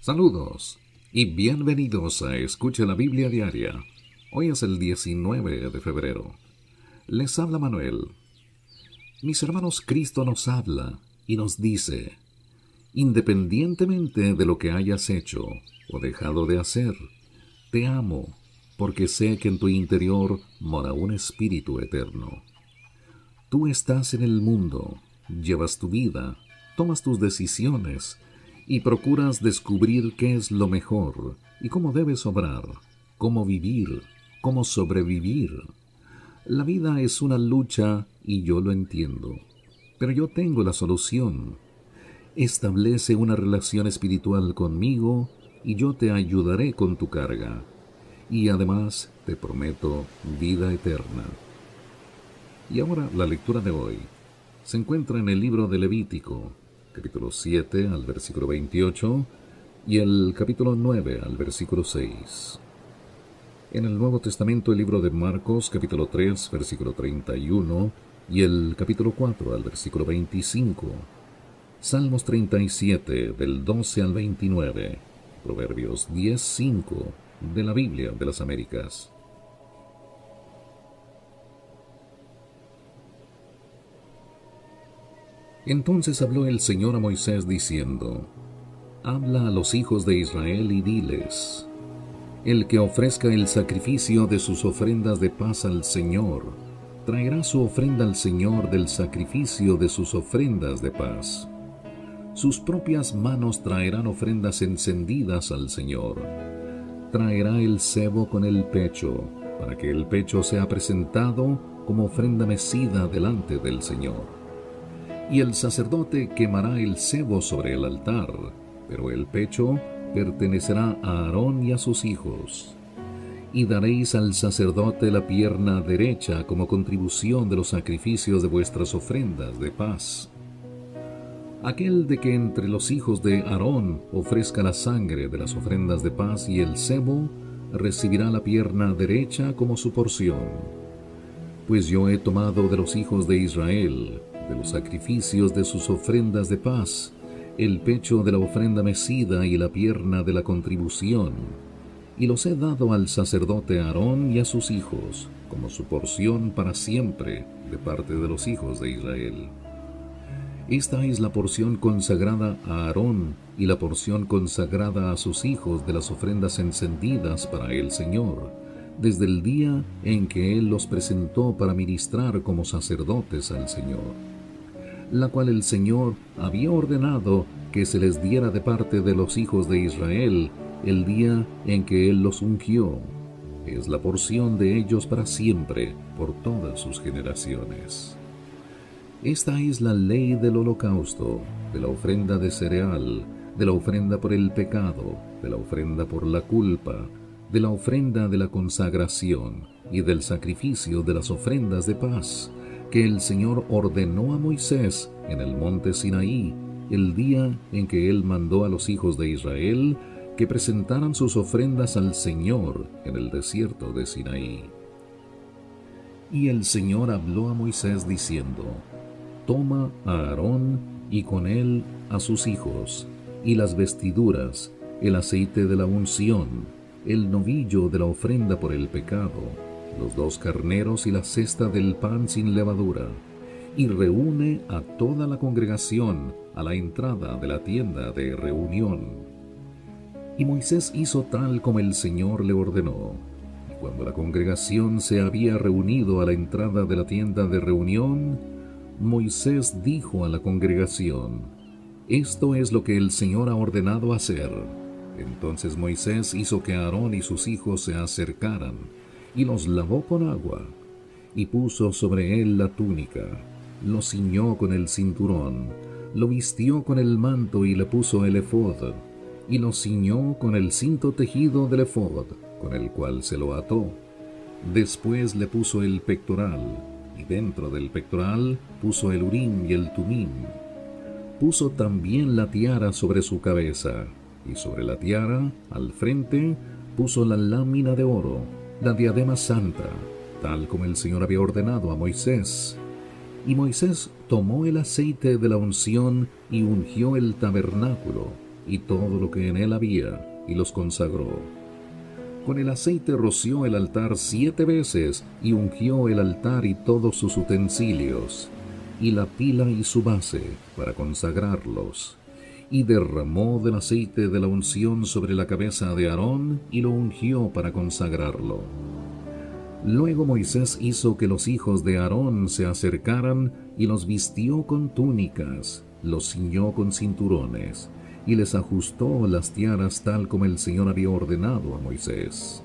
Saludos y bienvenidos a Escucha la Biblia Diaria. Hoy es el 19 de febrero. Les habla Manuel. Mis hermanos, Cristo nos habla y nos dice: independientemente de lo que hayas hecho o dejado de hacer, te amo, porque sé que en tu interior mora un espíritu eterno. Tú estás en el mundo, llevas tu vida, tomas tus decisiones y procuras descubrir qué es lo mejor y cómo debes obrar, cómo vivir, cómo sobrevivir. La vida es una lucha y yo lo entiendo, pero yo tengo la solución. Establece una relación espiritual conmigo y yo te ayudaré con tu carga. Y además te prometo vida eterna. Y ahora la lectura de hoy se encuentra en el libro de Levítico, capítulo 7 al versículo 28 y el capítulo 9 al versículo 6. En el Nuevo Testamento, el libro de Marcos, capítulo 3, versículo 31 y el capítulo 4 al versículo 25. Salmos 37 del 12 al 29. Proverbios 10:5 de la Biblia de las Américas. Entonces habló el Señor a Moisés diciendo: habla a los hijos de Israel y diles: el que ofrezca el sacrificio de sus ofrendas de paz al Señor, traerá su ofrenda al Señor del sacrificio de sus ofrendas de paz. Sus propias manos traerán ofrendas encendidas al Señor. Traerá el sebo con el pecho, para que el pecho sea presentado como ofrenda mecida delante del Señor. Y el sacerdote quemará el sebo sobre el altar, pero el pecho pertenecerá a Aarón y a sus hijos. Y daréis al sacerdote la pierna derecha como contribución de los sacrificios de vuestras ofrendas de paz. Aquel de que entre los hijos de Aarón ofrezca la sangre de las ofrendas de paz y el sebo, recibirá la pierna derecha como su porción. Pues yo he tomado de los hijos de Israel, de los sacrificios de sus ofrendas de paz, el pecho de la ofrenda mecida y la pierna de la contribución, y los he dado al sacerdote Aarón y a sus hijos, como su porción para siempre de parte de los hijos de Israel. Esta es la porción consagrada a Aarón y la porción consagrada a sus hijos de las ofrendas encendidas para el Señor, desde el día en que Él los presentó para ministrar como sacerdotes al Señor, la cual el Señor había ordenado que se les diera de parte de los hijos de Israel el día en que Él los ungió. Es la porción de ellos para siempre, por todas sus generaciones. Esta es la ley del holocausto, de la ofrenda de cereal, de la ofrenda por el pecado, de la ofrenda por la culpa, de la ofrenda de la consagración y del sacrificio de las ofrendas de paz, que el Señor ordenó a Moisés en el monte Sinaí, el día en que Él mandó a los hijos de Israel que presentaran sus ofrendas al Señor en el desierto de Sinaí. Y el Señor habló a Moisés diciendo: toma a Aarón y con él a sus hijos, y las vestiduras, el aceite de la unción, el novillo de la ofrenda por el pecado, los 2 carneros y la cesta del pan sin levadura, y reúne a toda la congregación a la entrada de la tienda de reunión. Y Moisés hizo tal como el Señor le ordenó. Y cuando la congregación se había reunido a la entrada de la tienda de reunión, Moisés dijo a la congregación: esto es lo que el Señor ha ordenado hacer. Entonces Moisés hizo que Aarón y sus hijos se acercaran, y los lavó con agua, y puso sobre él la túnica, lo ciñó con el cinturón, lo vistió con el manto y le puso el efod, y lo ciñó con el cinto tejido del efod, con el cual se lo ató. Después le puso el pectoral, y dentro del pectoral puso el urim y el tumim. Puso también la tiara sobre su cabeza, y sobre la tiara, al frente, puso la lámina de oro, la diadema santa, tal como el Señor había ordenado a Moisés. Y Moisés tomó el aceite de la unción y ungió el tabernáculo, y todo lo que en él había, y los consagró. Con el aceite roció el altar 7 veces, y ungió el altar y todos sus utensilios, y la pila y su base, para consagrarlos. Y derramó del aceite de la unción sobre la cabeza de Aarón, y lo ungió para consagrarlo. Luego Moisés hizo que los hijos de Aarón se acercaran, y los vistió con túnicas, los ciñó con cinturones, y les ajustó las tiaras tal como el Señor había ordenado a Moisés.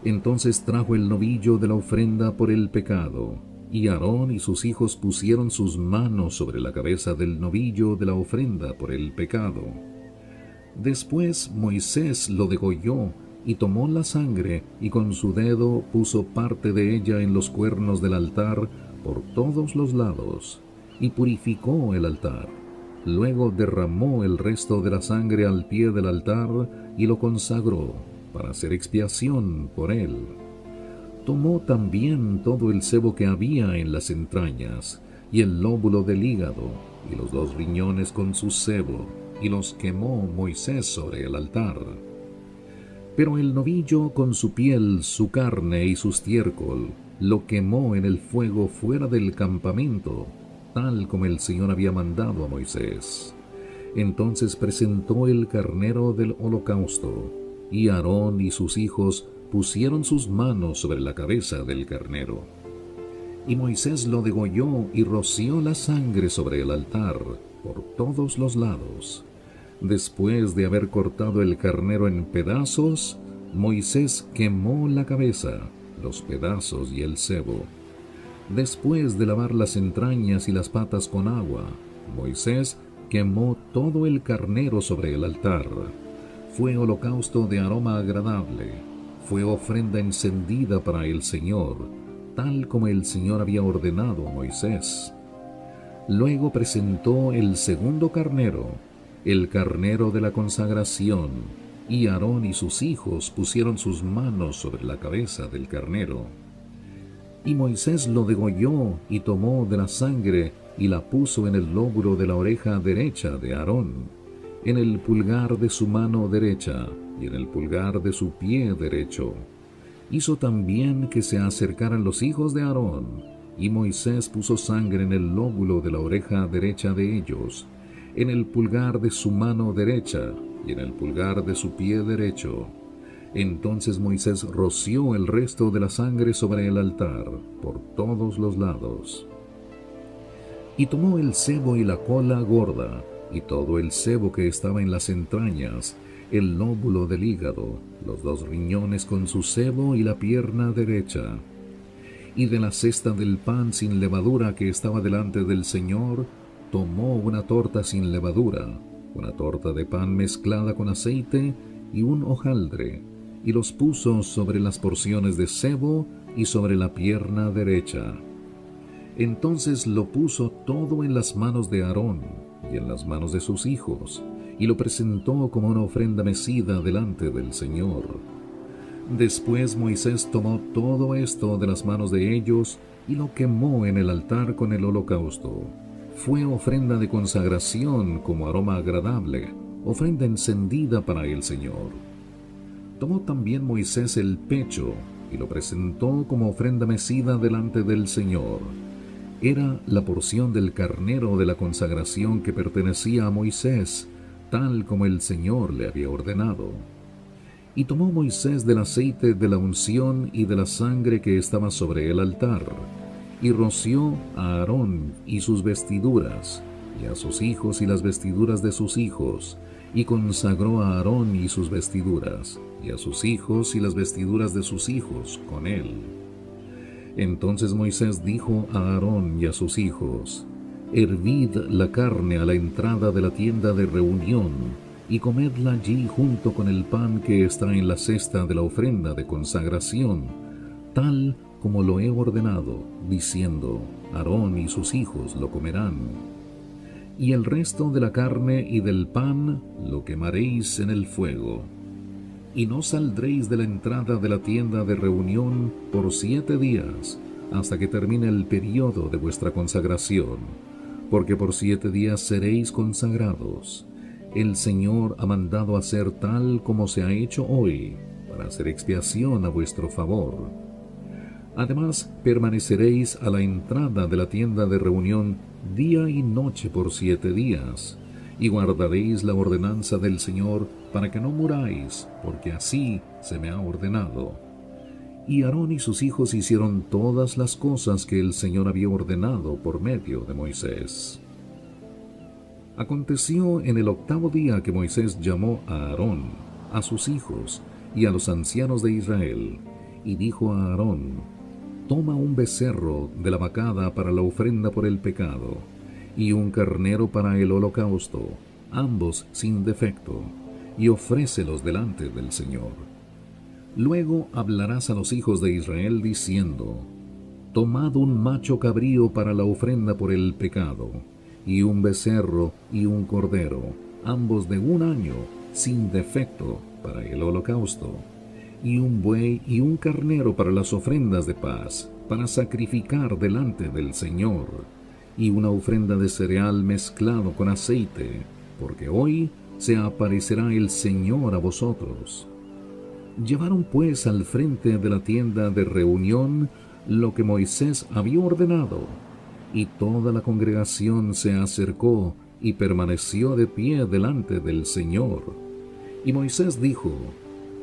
Entonces trajo el novillo de la ofrenda por el pecado, y Aarón y sus hijos pusieron sus manos sobre la cabeza del novillo de la ofrenda por el pecado. Después Moisés lo degolló, y tomó la sangre, y con su dedo puso parte de ella en los cuernos del altar por todos los lados, y purificó el altar. Luego derramó el resto de la sangre al pie del altar, y lo consagró, para hacer expiación por él. Tomó también todo el sebo que había en las entrañas, y el lóbulo del hígado, y los 2 riñones con su sebo, y los quemó Moisés sobre el altar. Pero el novillo con su piel, su carne y su estiércol, lo quemó en el fuego fuera del campamento, tal como el Señor había mandado a Moisés. Entonces presentó el carnero del holocausto, y Aarón y sus hijos pusieron sus manos sobre la cabeza del carnero. Y Moisés lo degolló y roció la sangre sobre el altar por todos los lados. Después de haber cortado el carnero en pedazos, Moisés quemó la cabeza, los pedazos y el sebo. Después de lavar las entrañas y las patas con agua, Moisés quemó todo el carnero sobre el altar. Fue holocausto de aroma agradable, fue ofrenda encendida para el Señor, tal como el Señor había ordenado a Moisés. Luego presentó el segundo carnero, el carnero de la consagración, y Aarón y sus hijos pusieron sus manos sobre la cabeza del carnero. Y Moisés lo degolló y tomó de la sangre y la puso en el lóbulo de la oreja derecha de Aarón, en el pulgar de su mano derecha y en el pulgar de su pie derecho. Hizo también que se acercaran los hijos de Aarón, y Moisés puso sangre en el lóbulo de la oreja derecha de ellos, en el pulgar de su mano derecha y en el pulgar de su pie derecho. Entonces Moisés roció el resto de la sangre sobre el altar por todos los lados. Y tomó el sebo y la cola gorda, y todo el sebo que estaba en las entrañas, el lóbulo del hígado, los 2 riñones con su sebo y la pierna derecha. Y de la cesta del pan sin levadura que estaba delante del Señor, tomó una torta sin levadura, una torta de pan mezclada con aceite y un hojaldre, y los puso sobre las porciones de sebo y sobre la pierna derecha. Entonces lo puso todo en las manos de Aarón y en las manos de sus hijos, y lo presentó como una ofrenda mecida delante del Señor. Después Moisés tomó todo esto de las manos de ellos y lo quemó en el altar con el holocausto. Fue ofrenda de consagración como aroma agradable, ofrenda encendida para el Señor. Tomó también Moisés el pecho y lo presentó como ofrenda mecida delante del Señor. Era la porción del carnero de la consagración que pertenecía a Moisés, tal como el Señor le había ordenado. Y tomó Moisés del aceite de la unción y de la sangre que estaba sobre el altar, y roció a Aarón y sus vestiduras, y a sus hijos y las vestiduras de sus hijos, y consagró a Aarón y sus vestiduras, y a sus hijos y las vestiduras de sus hijos con él. Entonces Moisés dijo a Aarón y a sus hijos: Hervid la carne a la entrada de la tienda de reunión, y comedla allí junto con el pan que está en la cesta de la ofrenda de consagración, tal como lo he ordenado, diciendo: Aarón y sus hijos lo comerán. Y el resto de la carne y del pan lo quemaréis en el fuego. Y no saldréis de la entrada de la tienda de reunión por 7 días, hasta que termine el periodo de vuestra consagración, porque por 7 días seréis consagrados. el Señor ha mandado hacer tal como se ha hecho hoy, para hacer expiación a vuestro favor. Además, permaneceréis a la entrada de la tienda de reunión día y noche por 7 días, y guardaréis la ordenanza del Señor para que no muráis, porque así se me ha ordenado. Y Aarón y sus hijos hicieron todas las cosas que el Señor había ordenado por medio de Moisés. Aconteció en el 8º día que Moisés llamó a Aarón, a sus hijos y a los ancianos de Israel, y dijo a Aarón: Toma un becerro de la vacada para la ofrenda por el pecado, y un carnero para el holocausto, ambos sin defecto, y ofrécelos delante del Señor. Luego hablarás a los hijos de Israel diciendo: Tomad un macho cabrío para la ofrenda por el pecado, y un becerro y un cordero, ambos de 1 año, sin defecto, para el holocausto, y un buey y un carnero para las ofrendas de paz, para sacrificar delante del Señor, y una ofrenda de cereal mezclado con aceite, porque hoy se aparecerá el Señor a vosotros. Llevaron pues al frente de la tienda de reunión lo que Moisés había ordenado, y toda la congregación se acercó y permaneció de pie delante del Señor. Y Moisés dijo: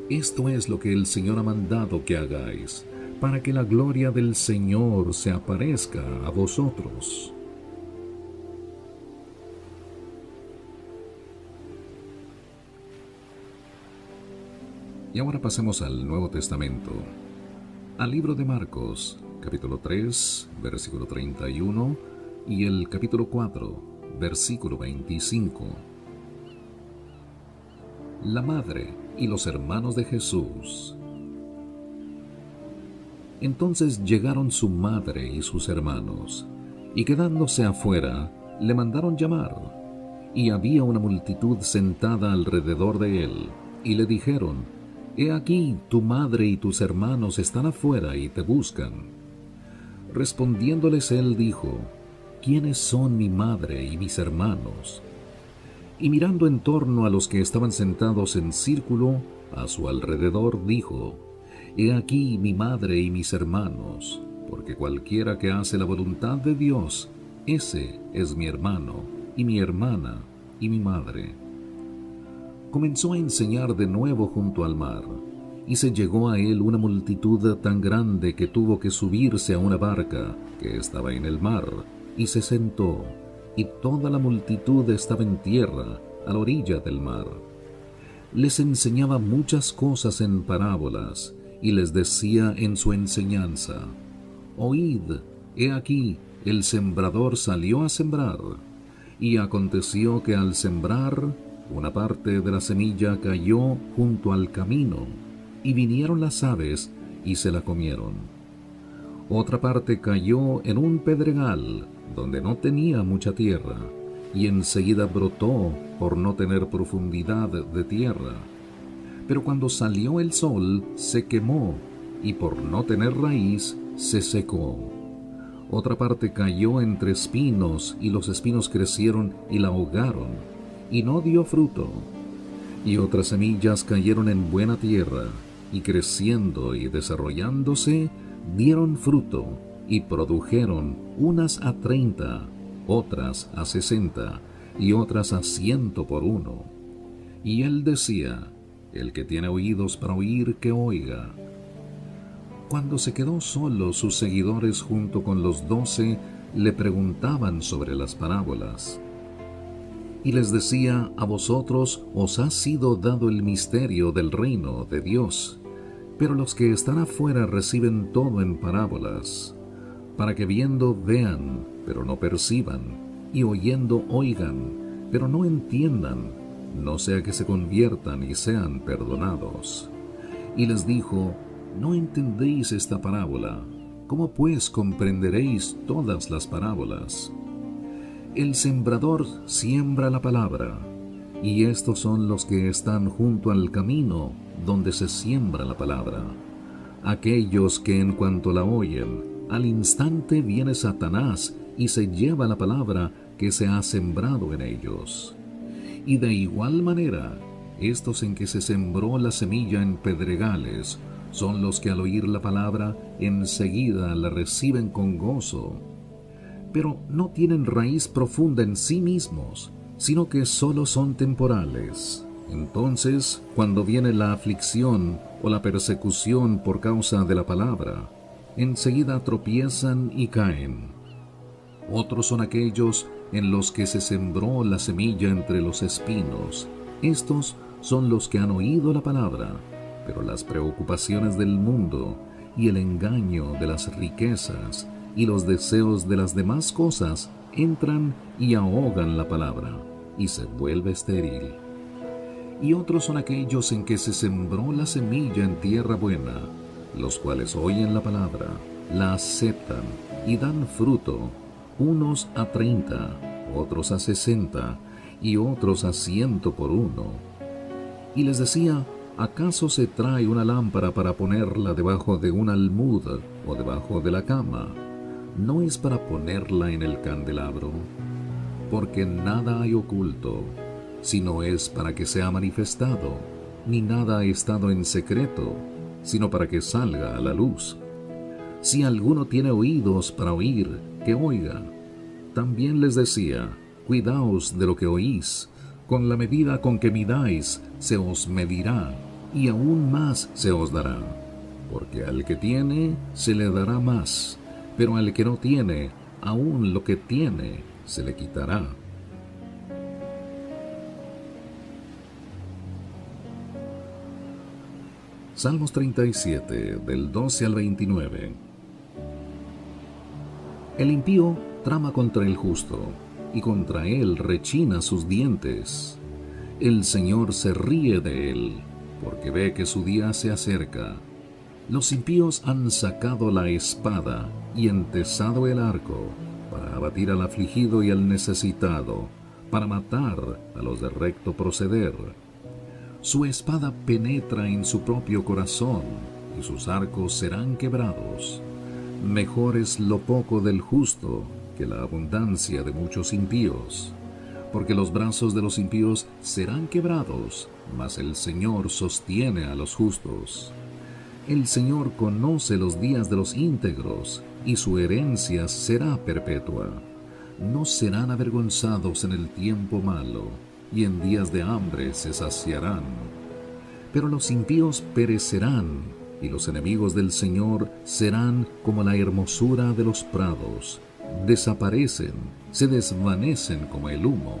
Esto es lo que el Señor ha mandado que hagáis, para que la gloria del Señor se aparezca a vosotros. Y ahora pasemos al Nuevo Testamento, al libro de Marcos, capítulo 3, versículo 31, y el capítulo 4, versículo 25. La madre y los hermanos de Jesús. Entonces llegaron su madre y sus hermanos, y quedándose afuera, le mandaron llamar. Y había una multitud sentada alrededor de él, y le dijeron: He aquí, tu madre y tus hermanos están afuera y te buscan. Respondiéndoles él dijo: ¿Quiénes son mi madre y mis hermanos? Y mirando en torno a los que estaban sentados en círculo a su alrededor, dijo: He aquí mi madre y mis hermanos, porque cualquiera que hace la voluntad de Dios, ese es mi hermano, y mi hermana, y mi madre. Comenzó a enseñar de nuevo junto al mar, y se llegó a él una multitud tan grande que tuvo que subirse a una barca que estaba en el mar, y se sentó, y toda la multitud estaba en tierra, a la orilla del mar. Les enseñaba muchas cosas en parábolas, y les decía en su enseñanza: Oíd, he aquí, el sembrador salió a sembrar, y aconteció que al sembrar, una parte de la semilla cayó junto al camino, y vinieron las aves y se la comieron. Otra parte cayó en un pedregal, donde no tenía mucha tierra, y enseguida brotó por no tener profundidad de tierra. Pero cuando salió el sol, se quemó, y por no tener raíz, se secó. Otra parte cayó entre espinos, y los espinos crecieron y la ahogaron, y no dio fruto. Y otras semillas cayeron en buena tierra, y creciendo y desarrollándose, dieron fruto, y produjeron unas a 30, otras a 60, y otras a 100 por uno. Y él decía: El que tiene oídos para oír, que oiga. Cuando se quedó solo, sus seguidores junto con los 12 le preguntaban sobre las parábolas. Y les decía: A vosotros os ha sido dado el misterio del reino de Dios, pero los que están afuera reciben todo en parábolas, para que viendo vean, pero no perciban, y oyendo oigan, pero no entiendan, no sea que se conviertan y sean perdonados. Y les dijo: ¿No entendéis esta parábola? ¿Cómo pues comprenderéis todas las parábolas? El sembrador siembra la palabra, y estos son los que están junto al camino donde se siembra la palabra. Aquellos que en cuanto la oyen, al instante viene Satanás y se lleva la palabra que se ha sembrado en ellos. Y de igual manera, estos en que se sembró la semilla en pedregales, son los que al oír la palabra enseguida la reciben con gozo, pero no tienen raíz profunda en sí mismos, sino que solo son temporales. Entonces, cuando viene la aflicción o la persecución por causa de la palabra, enseguida tropiezan y caen. Otros son aquellos en los que se sembró la semilla entre los espinos. Estos son los que han oído la palabra, pero las preocupaciones del mundo y el engaño de las riquezas y los deseos de las demás cosas entran y ahogan la palabra, y se vuelve estéril. Y otros son aquellos en que se sembró la semilla en tierra buena, los cuales oyen la palabra, la aceptan y dan fruto, unos a 30, otros a 60, y otros a 100 por uno. Y les decía, ¿acaso se trae una lámpara para ponerla debajo de un almud o debajo de la cama? No es para ponerla en el candelabro, porque nada hay oculto, sino es para que sea manifestado, ni nada ha estado en secreto, sino para que salga a la luz. Si alguno tiene oídos para oír, que oiga. También les decía, cuidaos de lo que oís, con la medida con que midáis, se os medirá, y aún más se os dará. Porque al que tiene, se le dará más, pero al que no tiene, aún lo que tiene, se le quitará. Salmos 37, del 12 al 29. El impío trama contra el justo, y contra él rechina sus dientes. El Señor se ríe de él, porque ve que su día se acerca. Los impíos han sacado la espada y entesado el arco, para abatir al afligido y al necesitado, para matar a los de recto proceder. Su espada penetra en su propio corazón, y sus arcos serán quebrados. Mejor es lo poco del justo que la abundancia de muchos impíos, porque los brazos de los impíos serán quebrados, mas el Señor sostiene a los justos. El Señor conoce los días de los íntegros, y su herencia será perpetua. No serán avergonzados en el tiempo malo, y en días de hambre se saciarán. Pero los impíos perecerán, y los enemigos del Señor serán como la hermosura de los prados. Desaparecen, se desvanecen como el humo.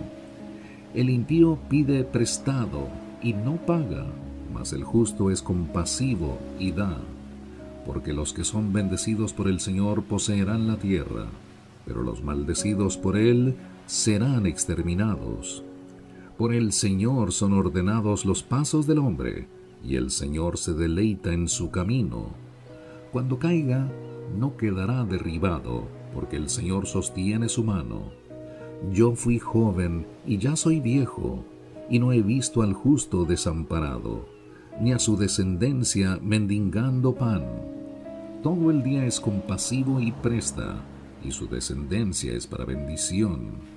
El impío pide prestado y no paga, mas el justo es compasivo y da. Porque los que son bendecidos por el Señor poseerán la tierra, pero los maldecidos por Él serán exterminados. Por el Señor son ordenados los pasos del hombre, y el Señor se deleita en su camino. Cuando caiga, no quedará derribado, porque el Señor sostiene su mano. Yo fui joven y ya soy viejo, y no he visto al justo desamparado, ni a su descendencia mendigando pan. Todo el día es compasivo y presta, y su descendencia es para bendición.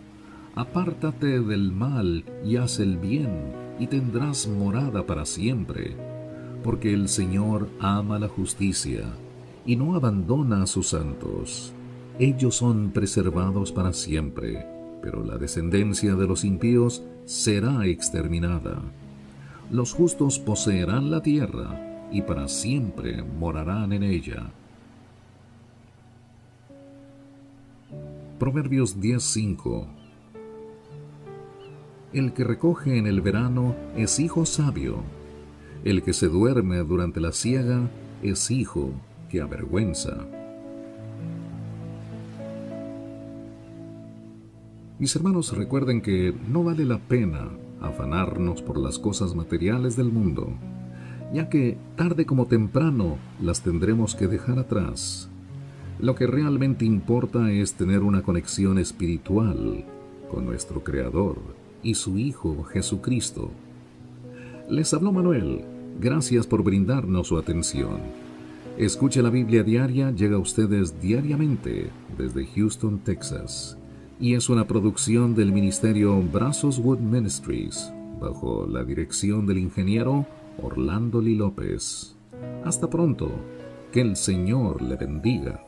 Apártate del mal y haz el bien, y tendrás morada para siempre. Porque el Señor ama la justicia, y no abandona a sus santos. Ellos son preservados para siempre, pero la descendencia de los impíos será exterminada. Los justos poseerán la tierra, y para siempre morarán en ella. Proverbios 10:5. El que recoge en el verano es hijo sabio. El que se duerme durante la siega es hijo que avergüenza. Mis hermanos, recuerden que no vale la pena afanarnos por las cosas materiales del mundo, ya que tarde como temprano las tendremos que dejar atrás. Lo que realmente importa es tener una conexión espiritual con nuestro Creador y su Hijo Jesucristo. Les habló Manuel. Gracias por brindarnos su atención. Escuche la Biblia Diaria, llega a ustedes diariamente desde Houston, Texas. y es una producción del ministerio Brazos Wood Ministries, bajo la dirección del ingeniero Orlando Lee López. Hasta pronto, que el Señor le bendiga.